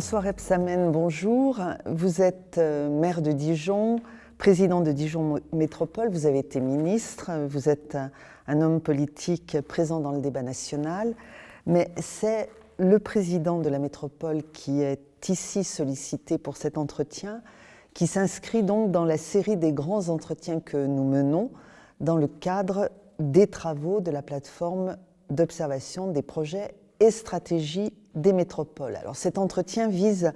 François Rebsamen, bonjour. Vous êtes maire de Dijon, président de Dijon Métropole, vous avez été ministre, vous êtes un homme politique présent dans le débat national, mais c'est le président de la métropole qui est ici sollicité pour cet entretien, qui s'inscrit donc dans la série des grands entretiens que nous menons dans le cadre des travaux de la plateforme d'observation des projets et stratégies des métropoles. Alors cet entretien vise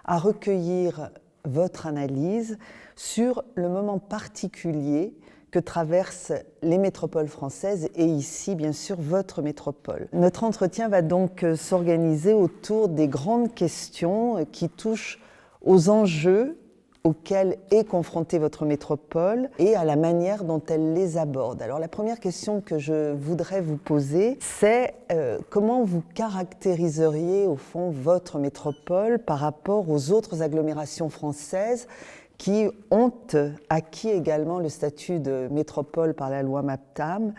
à recueillir votre analyse sur le moment particulier que traversent les métropoles françaises et ici, bien sûr, votre métropole. Notre entretien va donc s'organiser autour des grandes questions qui touchent aux enjeux auxquels est confrontée votre métropole et à la manière dont elle les aborde. Alors la première question que je voudrais vous poser, c'est comment vous caractériseriez au fond votre métropole par rapport aux autres agglomérations françaises qui ont acquis également le statut de métropole par la loi MAPTAM.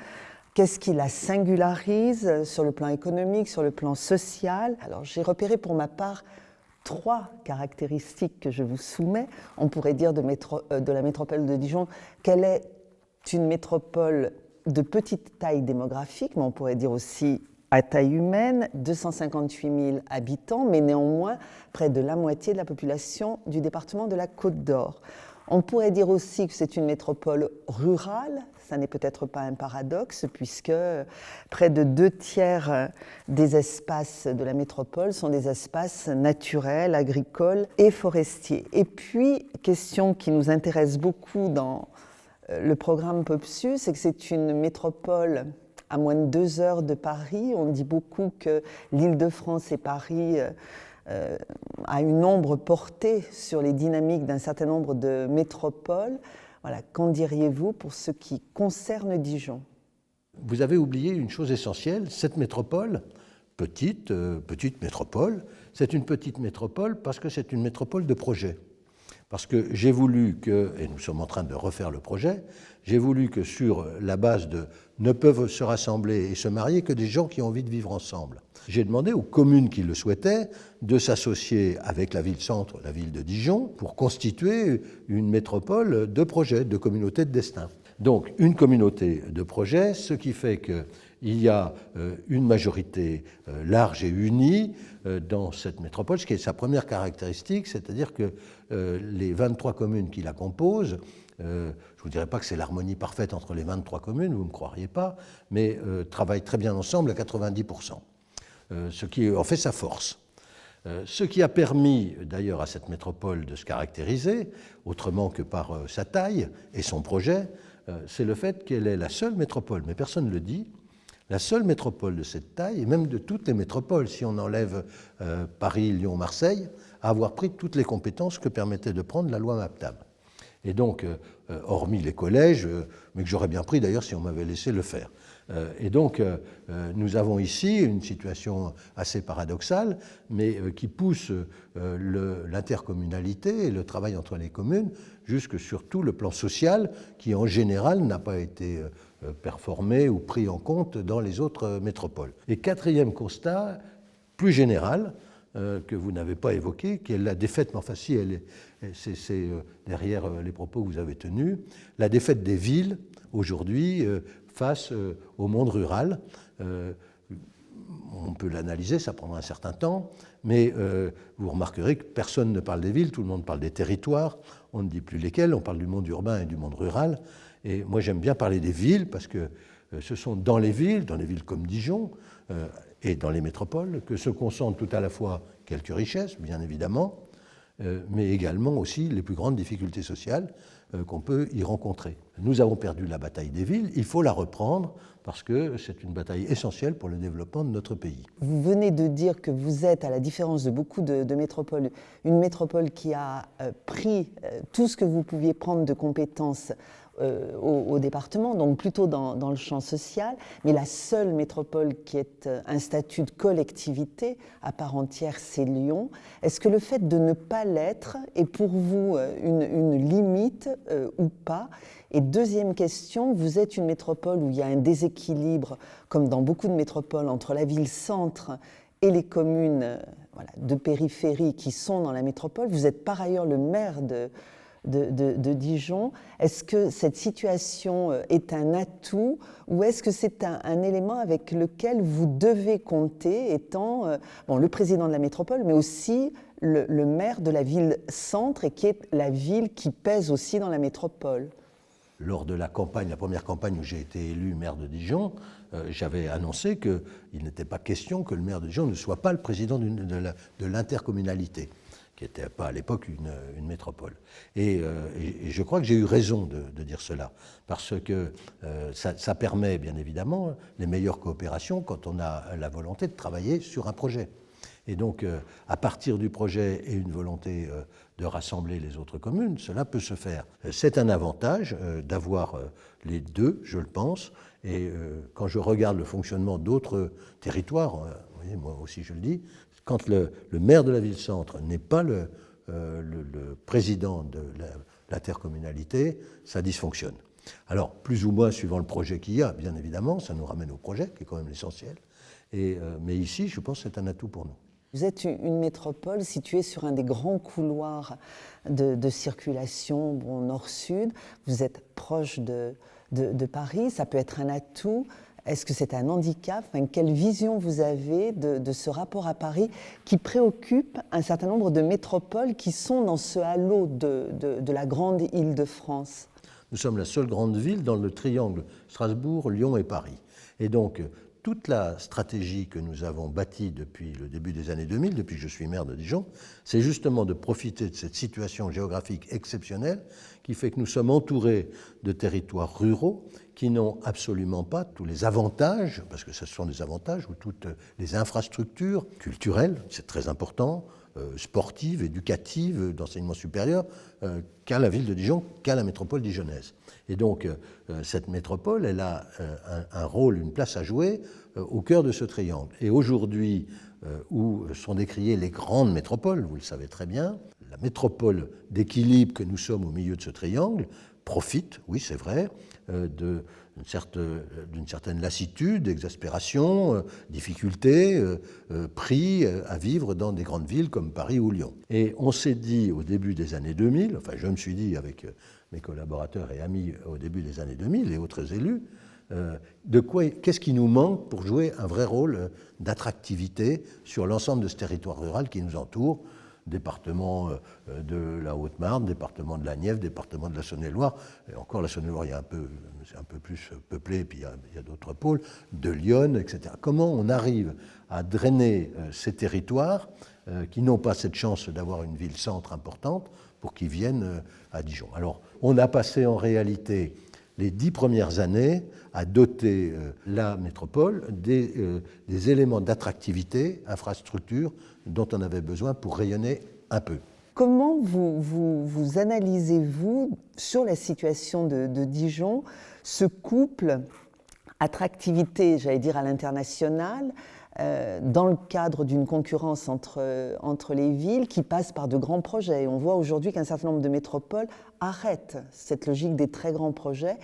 Qu'est-ce qui la singularise sur le plan économique, sur le plan social? Alors j'ai repéré pour ma part 3 caractéristiques que je vous soumets. On pourrait dire de la métropole de Dijon qu'elle est une métropole de petite taille démographique, mais on pourrait dire aussi à taille humaine, 258 000 habitants, mais néanmoins près de la moitié de la population du département de la Côte d'Or. On pourrait dire aussi que c'est une métropole rurale. Ça n'est peut-être pas un paradoxe, puisque près de 2/3 des espaces de la métropole sont des espaces naturels, agricoles et forestiers. Et puis, question qui nous intéresse beaucoup dans le programme POPSU, c'est que c'est une métropole à moins de 2 heures de Paris. On dit beaucoup que l'Île-de-France et Paris a une ombre portée sur les dynamiques d'un certain nombre de métropoles. Voilà, qu'en diriez-vous pour ce qui concerne Dijon? Vous avez oublié une chose essentielle, cette métropole, petite métropole, c'est une petite métropole parce que c'est une métropole de projet. Parce que j'ai voulu que, et nous sommes en train de refaire le projet, j'ai voulu que sur la base de ne peuvent se rassembler et se marier que des gens qui ont envie de vivre ensemble. J'ai demandé aux communes qui le souhaitaient de s'associer avec la ville-centre, la ville de Dijon, pour constituer une métropole de projet, de communauté de destin. Donc une communauté de projet, ce qui fait qu'il y a une majorité large et unie dans cette métropole, ce qui est sa première caractéristique, c'est-à-dire que les 23 communes qui la composent, je ne vous dirais pas que c'est l'harmonie parfaite entre les 23 communes, vous ne me croiriez pas, mais travaillent très bien ensemble à 90%, ce qui en fait sa force. Ce qui a permis d'ailleurs à cette métropole de se caractériser, autrement que par sa taille et son projet, c'est le fait qu'elle est la seule métropole, mais personne ne le dit, la seule métropole de cette taille, et même de toutes les métropoles, si on enlève Paris, Lyon, Marseille, à avoir pris toutes les compétences que permettait de prendre la loi MAPTAM. Et donc, hormis les collèges, mais que j'aurais bien pris d'ailleurs si on m'avait laissé le faire. Et donc, nous avons ici une situation assez paradoxale, mais qui pousse l'intercommunalité et le travail entre les communes jusque sur tout le plan social, qui en général n'a pas été performé ou pris en compte dans les autres métropoles. Et quatrième constat, plus général, que vous n'avez pas évoqué, qui est la défaite, mais enfin si, c'est derrière les propos que vous avez tenus, la défaite des villes aujourd'hui face au monde rural. On peut l'analyser, ça prendra un certain temps, mais vous remarquerez que personne ne parle des villes, tout le monde parle des territoires, on ne dit plus lesquels, on parle du monde urbain et du monde rural. Et moi j'aime bien parler des villes parce que ce sont dans les villes comme Dijon, et dans les métropoles, que se concentrent tout à la fois quelques richesses, bien évidemment, mais également aussi les plus grandes difficultés sociales qu'on peut y rencontrer. Nous avons perdu la bataille des villes, il faut la reprendre parce que c'est une bataille essentielle pour le développement de notre pays. Vous venez de dire que vous êtes, à la différence de beaucoup de métropoles, une métropole qui a pris tout ce que vous pouviez prendre de compétences au département, donc plutôt dans le champ social, mais la seule métropole qui ait un statut de collectivité à part entière, c'est Lyon. Est-ce que le fait de ne pas l'être est pour vous une limite ou pas? Et deuxième question, vous êtes une métropole où il y a un déséquilibre, comme dans beaucoup de métropoles, entre la ville-centre et les communes voilà, de périphérie qui sont dans la métropole. Vous êtes par ailleurs le maire de Dijon. Est-ce que cette situation est un atout ou est-ce que c'est un élément avec lequel vous devez compter, étant le président de la métropole, mais aussi le maire de la ville-centre, et qui est la ville qui pèse aussi dans la métropole? Lors de la première campagne où j'ai été élu maire de Dijon, j'avais annoncé qu'il n'était pas question que le maire de Dijon ne soit pas le président de l'intercommunalité, qui n'était pas à l'époque une métropole. Et je crois que j'ai eu raison de dire cela, parce que ça permet bien évidemment les meilleures coopérations quand on a la volonté de travailler sur un projet. Et donc, à partir du projet et une volonté de rassembler les autres communes, cela peut se faire. C'est un avantage d'avoir les deux, je le pense. Et quand je regarde le fonctionnement d'autres territoires, vous voyez, moi aussi je le dis, quand le maire de la ville-centre n'est pas le président de l'intercommunalité, ça dysfonctionne. Alors, plus ou moins suivant le projet qu'il y a, bien évidemment, ça nous ramène au projet, qui est quand même l'essentiel. Mais ici, je pense que c'est un atout pour nous. Vous êtes une métropole située sur un des grands couloirs de circulation nord-sud. Vous êtes proche de Paris, ça peut être un atout. Est-ce que c'est un handicap? Quelle vision vous avez de ce rapport à Paris qui préoccupe un certain nombre de métropoles qui sont dans ce halo de la grande Île-de-France? Nous sommes la seule grande ville dans le triangle Strasbourg, Lyon et Paris. Et donc, toute la stratégie que nous avons bâtie depuis le début des années 2000, depuis que je suis maire de Dijon, c'est justement de profiter de cette situation géographique exceptionnelle qui fait que nous sommes entourés de territoires ruraux qui n'ont absolument pas tous les avantages, parce que ce sont des avantages, ou toutes les infrastructures culturelles, c'est très important, sportives, éducatives, d'enseignement supérieur, qu'à la ville de Dijon, qu'à la métropole dijonnaise. Et donc, cette métropole, elle a un rôle, une place à jouer au cœur de ce triangle. Et aujourd'hui, où sont décriées les grandes métropoles, vous le savez très bien, la métropole d'équilibre que nous sommes au milieu de ce triangle profite, oui c'est vrai, d'une certaine lassitude, exaspération, difficulté, pris à vivre dans des grandes villes comme Paris ou Lyon. Et on s'est dit au début des années 2000, enfin je me suis dit avec mes collaborateurs et amis au début des années 2000 et autres élus, qu'est-ce qui nous manque pour jouer un vrai rôle d'attractivité sur l'ensemble de ce territoire rural qui nous entoure, département de la Haute-Marne, département de la Nièvre, département de la Saône-et-Loire, et encore la Saône-et-Loire, c'est un peu plus peuplé, puis il y a d'autres pôles, de Lyon, etc. Comment on arrive à drainer ces territoires qui n'ont pas cette chance d'avoir une ville-centre importante pour qu'ils viennent à Dijon? Alors, on a passé en réalité les 10 premières années à doter la métropole des éléments d'attractivité, infrastructures, dont on avait besoin pour rayonner un peu. Comment vous analysez-vous sur la situation de Dijon, ce couple attractivité, j'allais dire, à l'international, dans le cadre d'une concurrence entre les villes qui passe par de grands projets. Et on voit aujourd'hui qu'un certain nombre de métropoles arrêtent cette logique des très grands projets.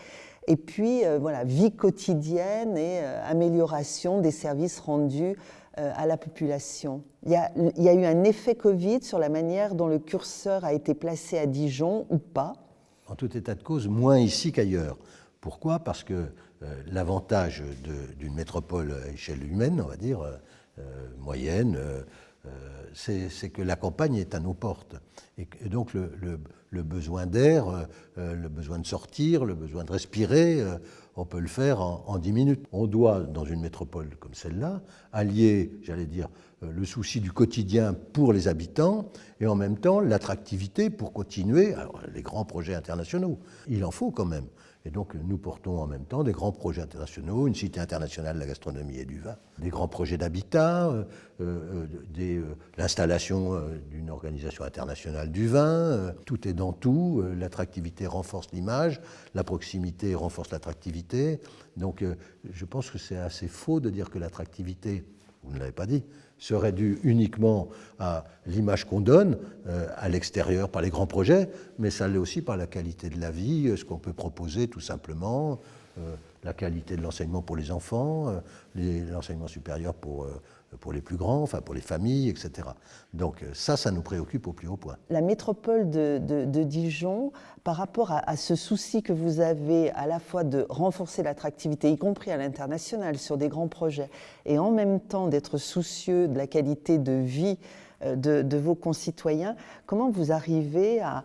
Et puis, voilà, vie quotidienne et amélioration des services rendus à la population. Il y a eu un effet Covid sur la manière dont le curseur a été placé à Dijon ou pas? En tout état de cause, moins ici qu'ailleurs. Pourquoi? Parce que l'avantage d'une métropole à échelle humaine, on va dire, moyenne, c'est que la campagne est à nos portes. Et donc le besoin d'air, le besoin de sortir, le besoin de respirer, on peut le faire en 10 minutes. On doit, dans une métropole comme celle-là, allier, j'allais dire, le souci du quotidien pour les habitants et en même temps l'attractivité pour continuer. Alors, les grands projets internationaux, il en faut quand même. Et donc nous portons en même temps des grands projets internationaux, une cité internationale de la gastronomie et du vin, des grands projets d'habitat, l'installation d'une organisation internationale du vin, tout est dans tout, l'attractivité renforce l'image, la proximité renforce l'attractivité. Donc je pense que c'est assez faux de dire que l'attractivité, vous ne l'avez pas dit, serait due uniquement à l'image qu'on donne à l'extérieur par les grands projets, mais ça l'est aussi par la qualité de la vie, ce qu'on peut proposer tout simplement, la qualité de l'enseignement pour les enfants, l'enseignement supérieur pour les plus grands, enfin pour les familles, etc. Donc ça nous préoccupe au plus haut point. La métropole de Dijon, par rapport à ce souci que vous avez à la fois de renforcer l'attractivité, y compris à l'international, sur des grands projets, et en même temps d'être soucieux de la qualité de vie de vos concitoyens, comment vous arrivez à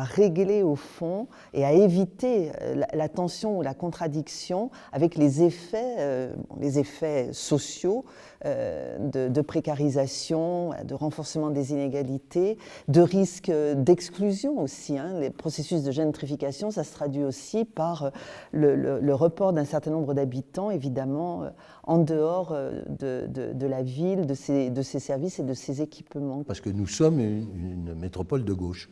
régler au fond et à éviter la tension ou la contradiction avec les effets sociaux de précarisation, de renforcement des inégalités, de risque d'exclusion aussi. Les processus de gentrification, ça se traduit aussi par le report d'un certain nombre d'habitants, évidemment, en dehors de la ville, de ses services et de ses équipements. Parce que nous sommes une métropole de gauche.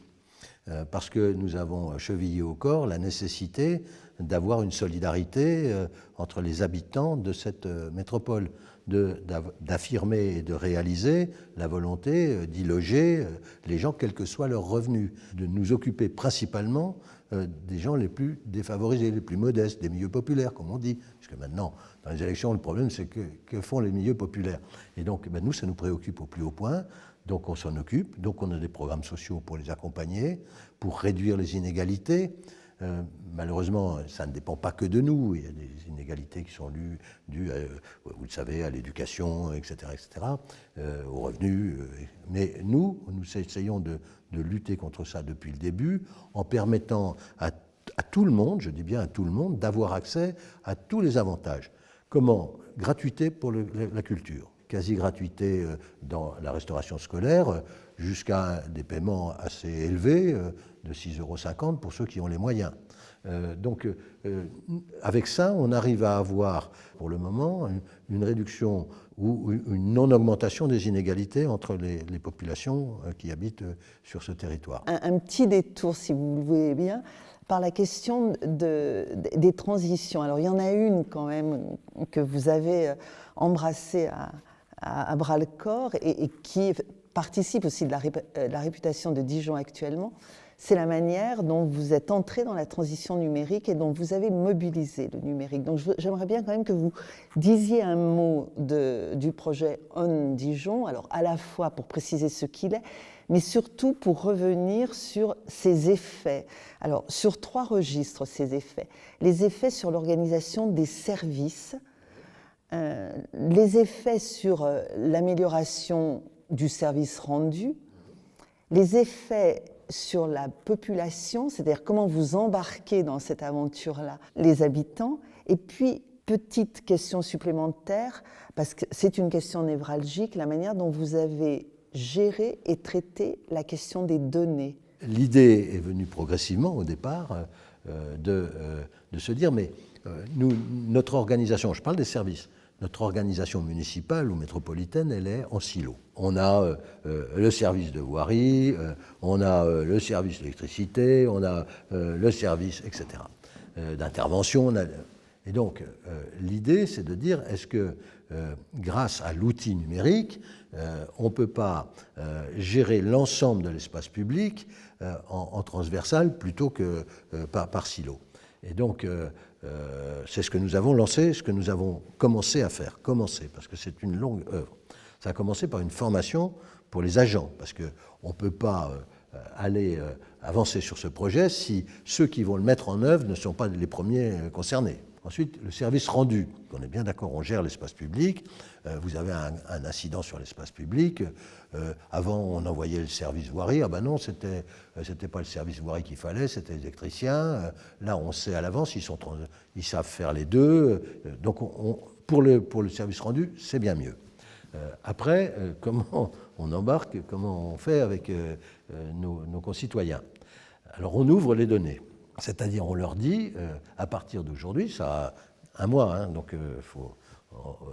Parce que nous avons chevillé au corps la nécessité d'avoir une solidarité entre les habitants de cette métropole, d'affirmer et de réaliser la volonté d'y loger les gens, quels que soient leurs revenus, de nous occuper principalement des gens les plus défavorisés, les plus modestes, des milieux populaires, comme on dit. Parce que maintenant, dans les élections, le problème, c'est que font les milieux populaires. Et donc, nous, ça nous préoccupe au plus haut point. Donc on s'en occupe, donc on a des programmes sociaux pour les accompagner, pour réduire les inégalités. Malheureusement, ça ne dépend pas que de nous. Il y a des inégalités qui sont dues vous le savez, à l'éducation, etc., aux revenus. Mais nous essayons de lutter contre ça depuis le début en permettant à tout le monde, je dis bien à tout le monde, d'avoir accès à tous les avantages. Comment ? Gratuité pour la culture. Quasi-gratuité dans la restauration scolaire, jusqu'à des paiements assez élevés de 6,50 € pour ceux qui ont les moyens. Donc, avec ça, on arrive à avoir, pour le moment, une réduction ou une non-augmentation des inégalités entre les populations qui habitent sur ce territoire. Un petit détour, si vous le voulez bien, par la question des transitions. Alors, il y en a une quand même que vous avez embrassée à bras-le-corps et qui participe aussi de la réputation de Dijon actuellement, c'est la manière dont vous êtes entré dans la transition numérique et dont vous avez mobilisé le numérique. Donc j'aimerais bien quand même que vous disiez un mot du projet On Dijon, alors à la fois pour préciser ce qu'il est, mais surtout pour revenir sur ses effets. Alors sur 3 registres, ces effets. Les effets sur l'organisation des services, les effets sur l'amélioration du service rendu, les effets sur la population, c'est-à-dire comment vous embarquez dans cette aventure-là les habitants, et puis, petite question supplémentaire, parce que c'est une question névralgique, la manière dont vous avez géré et traité la question des données. L'idée est venue progressivement au départ de se dire, mais notre organisation, je parle des services, notre organisation municipale ou métropolitaine, elle est en silo. On a le service de voirie, on a le service d'électricité, on a le service, etc., d'intervention. Et donc, l'idée, c'est de dire, est-ce que grâce à l'outil numérique, on ne peut pas gérer l'ensemble de l'espace public en transversal plutôt que par silo. Et donc, c'est ce que nous avons lancé, ce que nous avons commencé à faire. Parce que c'est une longue œuvre. Ça a commencé par une formation pour les agents, parce qu'on ne peut pas aller avancer sur ce projet si ceux qui vont le mettre en œuvre ne sont pas les premiers concernés. Ensuite, le service rendu. On est bien d'accord, on gère l'espace public. Vous avez un incident sur l'espace public. Avant, on envoyait le service voirie. Ah ben non, c'était pas le service voirie qu'il fallait, c'était l'électricien. Là, on sait à l'avance, ils savent faire les deux. Donc, pour le service rendu, c'est bien mieux. Après, comment on embarque, comment on fait avec nos concitoyens? Alors, on ouvre les données. C'est-à-dire, on leur dit, à partir d'aujourd'hui, ça a 1 mois, donc il faut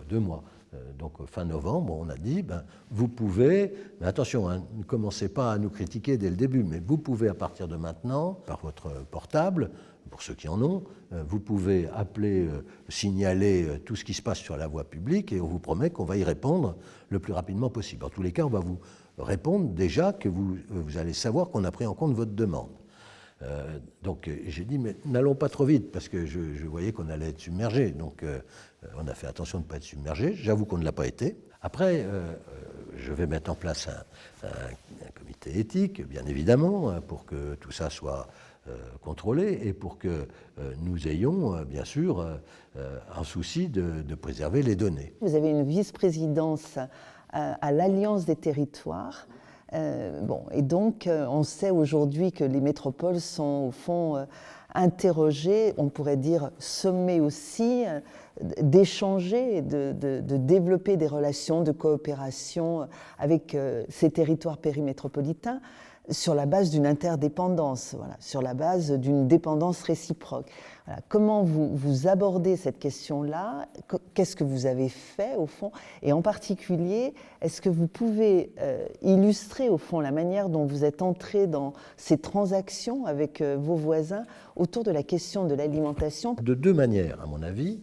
2 mois. Donc fin novembre, on a dit, vous pouvez, mais attention, ne commencez pas à nous critiquer dès le début, mais vous pouvez à partir de maintenant, par votre portable, pour ceux qui en ont, vous pouvez appeler, signaler tout ce qui se passe sur la voie publique et on vous promet qu'on va y répondre le plus rapidement possible. En tous les cas, on va vous répondre déjà que vous allez savoir qu'on a pris en compte votre demande. Donc j'ai dit, mais n'allons pas trop vite, parce que je voyais qu'on allait être submergé. Donc on a fait attention de ne pas être submergé. J'avoue qu'on ne l'a pas été. Après, je vais mettre en place un comité éthique, bien évidemment, pour que tout ça soit contrôlé et pour que nous ayons, bien sûr, un souci de préserver les données. Vous avez une vice-présidence à l'Alliance des territoires. Et donc, on sait aujourd'hui que les métropoles sont, au fond, interrogées, on pourrait dire sommées aussi, d'échanger, de développer des relations de coopération avec ces territoires périmétropolitains sur la base d'une interdépendance, voilà, sur la base d'une dépendance réciproque. Voilà. Comment vous abordez cette question-là? Qu'est-ce que vous avez fait, au fond? Et en particulier, est-ce que vous pouvez illustrer, au fond, la manière dont vous êtes entré dans ces transactions avec vos voisins autour de la question de l'alimentation? De deux manières, à mon avis.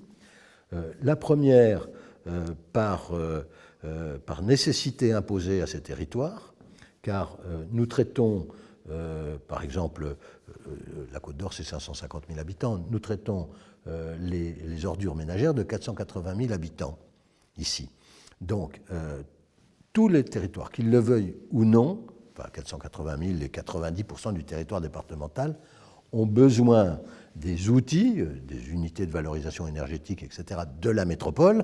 La première, par nécessité imposée à ces territoires, car nous traitons, par exemple, la Côte d'Or, c'est 550 000 habitants, nous traitons les ordures ménagères de 480 000 habitants, ici. Donc, tous les territoires, qu'ils le veuillent ou non, enfin 480 000 et 90% du territoire départemental, ont besoin des outils, des unités de valorisation énergétique, etc., de la métropole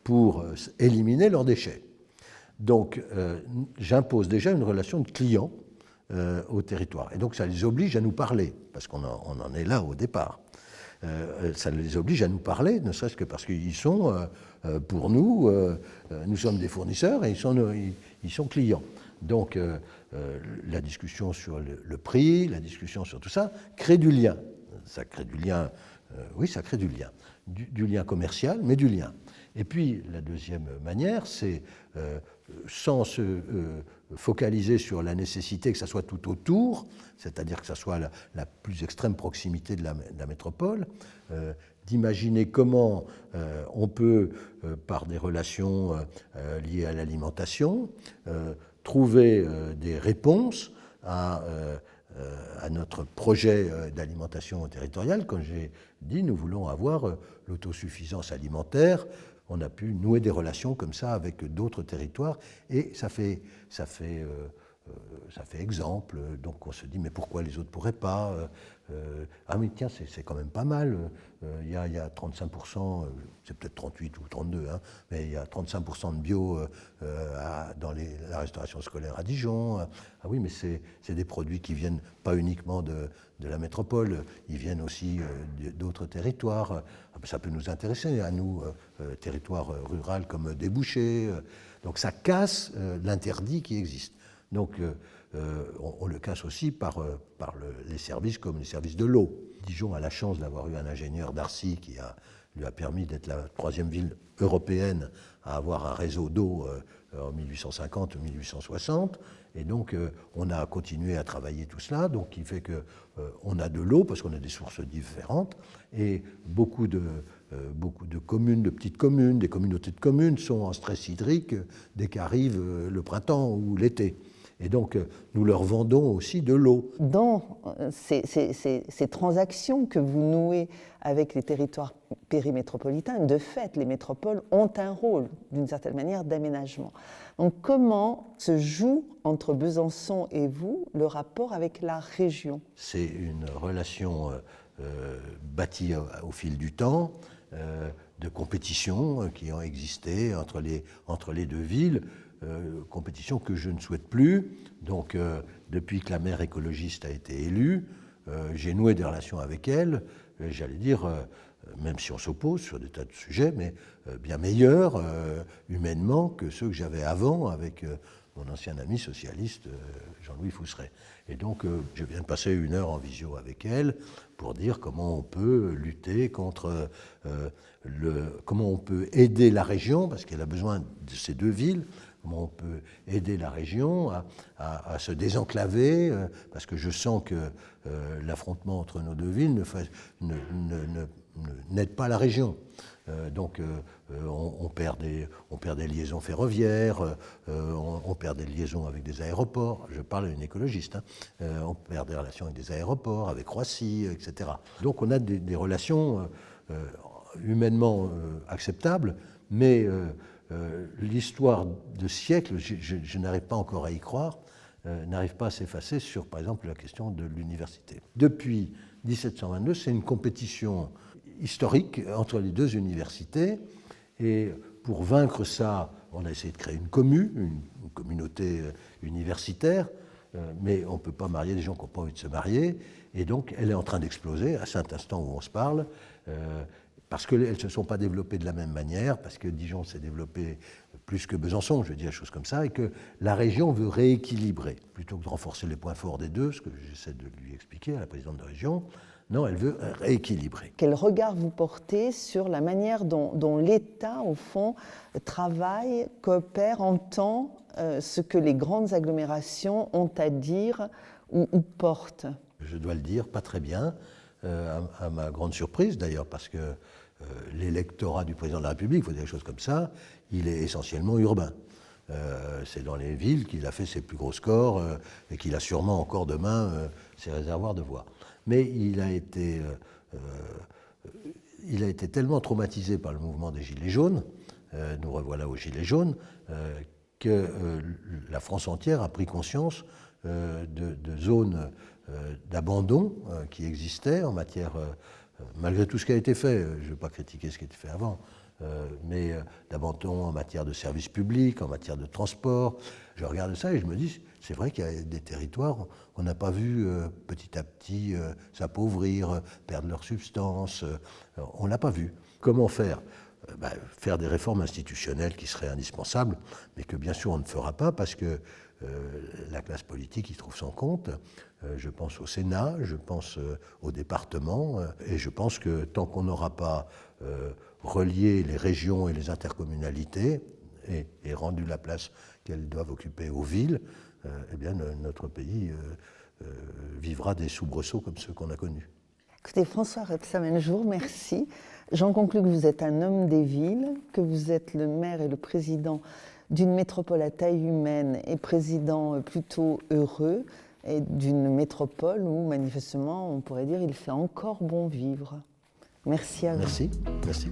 pour éliminer leurs déchets. Donc, j'impose déjà une relation de client au territoire. Et donc, ça les oblige à nous parler, parce qu'on en est là au départ. Ça les oblige à nous parler, ne serait-ce que parce qu'ils sont, pour nous, nous sommes des fournisseurs et ils sont clients. Donc, la discussion sur le prix, la discussion sur tout ça, crée du lien. Ça crée du lien, oui, ça crée du lien. Du lien commercial, mais du lien. Et puis, la deuxième manière, c'est sans se focaliser sur la nécessité que ça soit tout autour, c'est-à-dire que ça soit la plus extrême proximité de la métropole, d'imaginer comment on peut, par des relations liées à l'alimentation, trouver des réponses à notre projet d'alimentation territoriale. Comme j'ai dit, nous voulons avoir l'autosuffisance alimentaire. On a pu nouer des relations comme ça avec d'autres territoires et ça fait exemple. Donc on se dit, mais pourquoi les autres ne pourraient pas ah mais tiens, c'est quand même pas mal. Il y a 35%, c'est peut-être 38 ou 32, hein, mais il y a 35% de bio dans la restauration scolaire à Dijon. Ah oui, mais c'est des produits qui viennent pas uniquement de la métropole, ils viennent aussi d'autres territoires. Ça peut nous intéresser, à nous, territoires ruraux comme débouchés. Donc ça casse l'interdit qui existe. Donc on le casse aussi par les services comme les services de l'eau. Dijon a la chance d'avoir eu un ingénieur d'Arcy qui lui a permis d'être la troisième ville européenne à avoir un réseau d'eau en 1850 ou 1860. Et donc on a continué à travailler tout cela, donc qui fait qu'on a de l'eau parce qu'on a des sources différentes et beaucoup de communes, de petites communes, des communautés de communes sont en stress hydrique dès qu'arrive le printemps ou l'été. Et donc, nous leur vendons aussi de l'eau. Dans ces transactions que vous nouez avec les territoires périmétropolitains, de fait, les métropoles ont un rôle, d'une certaine manière, d'aménagement. Donc, comment se joue entre Besançon et vous le rapport avec la région? C'est une relation bâtie au fil du temps, de compétitions qui ont existé entre les deux villes. Compétition que je ne souhaite plus. Donc, depuis que la maire écologiste a été élue, j'ai noué des relations avec elle, j'allais dire, même si on s'oppose sur des tas de sujets, mais bien meilleurs humainement que ceux que j'avais avant avec mon ancien ami socialiste Jean-Louis Fousseret. Et donc, je viens de passer 1 heure en visio avec elle pour dire comment on peut lutter contre comment on peut aider la région, parce qu'elle a besoin de ces deux villes, comment on peut aider la région à se désenclaver, parce que je sens que l'affrontement entre nos deux villes n'aide pas la région. On perd des liaisons ferroviaires, on perd des liaisons avec des aéroports. Je parle à une écologiste. On perd des relations avec des aéroports, avec Roissy, etc. Donc on a des relations humainement acceptables, mais l'histoire de siècles, je n'arrive pas encore à y croire, n'arrive pas à s'effacer sur, par exemple, la question de l'université. Depuis 1722, c'est une compétition historique entre les deux universités, et pour vaincre ça, on a essayé de créer une communauté universitaire, mais on ne peut pas marier des gens qui n'ont pas envie de se marier, et donc elle est en train d'exploser à cet instant où on se parle, parce qu'elles ne se sont pas développées de la même manière, parce que Dijon s'est développé plus que Besançon, je veux dire des choses comme ça, et que la région veut rééquilibrer. Plutôt que de renforcer les points forts des deux, ce que j'essaie de lui expliquer à la présidente de région, non, elle veut rééquilibrer. Quel regard vous portez sur la manière dont l'État, au fond, travaille, coopère, entend ce que les grandes agglomérations ont à dire ou portent? Je dois le dire, pas très bien, à ma grande surprise d'ailleurs, parce que l'électorat du président de la République, il faut dire des choses comme ça, il est essentiellement urbain. C'est dans les villes qu'il a fait ses plus gros scores et qu'il a sûrement encore demain ses réservoirs de voix. Mais il a été tellement traumatisé par le mouvement des Gilets jaunes, nous revoilà aux Gilets jaunes, que la France entière a pris conscience de zones d'abandon qui existaient en matière, malgré tout ce qui a été fait, je ne vais pas critiquer ce qui a été fait avant, mais d'abandon en matière de services publics, en matière de transport. Je regarde ça et je me dis, c'est vrai qu'il y a des territoires qu'on n'a pas vu petit à petit s'appauvrir, perdre leur substance, on ne l'a pas vu. Comment faire ? Faire des réformes institutionnelles qui seraient indispensables, mais que bien sûr on ne fera pas parce que la classe politique y trouve son compte. Je pense au Sénat, je pense au département, et je pense que tant qu'on n'aura pas relié les régions et les intercommunalités et rendu la place qu'elles doivent occuper aux villes, eh bien notre pays vivra des soubresauts comme ceux qu'on a connus. Écoutez, François Rebsamen-Jour, merci. J'en conclus que vous êtes un homme des villes, que vous êtes le maire et le président d'une métropole à taille humaine et président plutôt heureux, et d'une métropole où, manifestement, on pourrait dire il fait encore bon vivre. Merci à vous. Merci.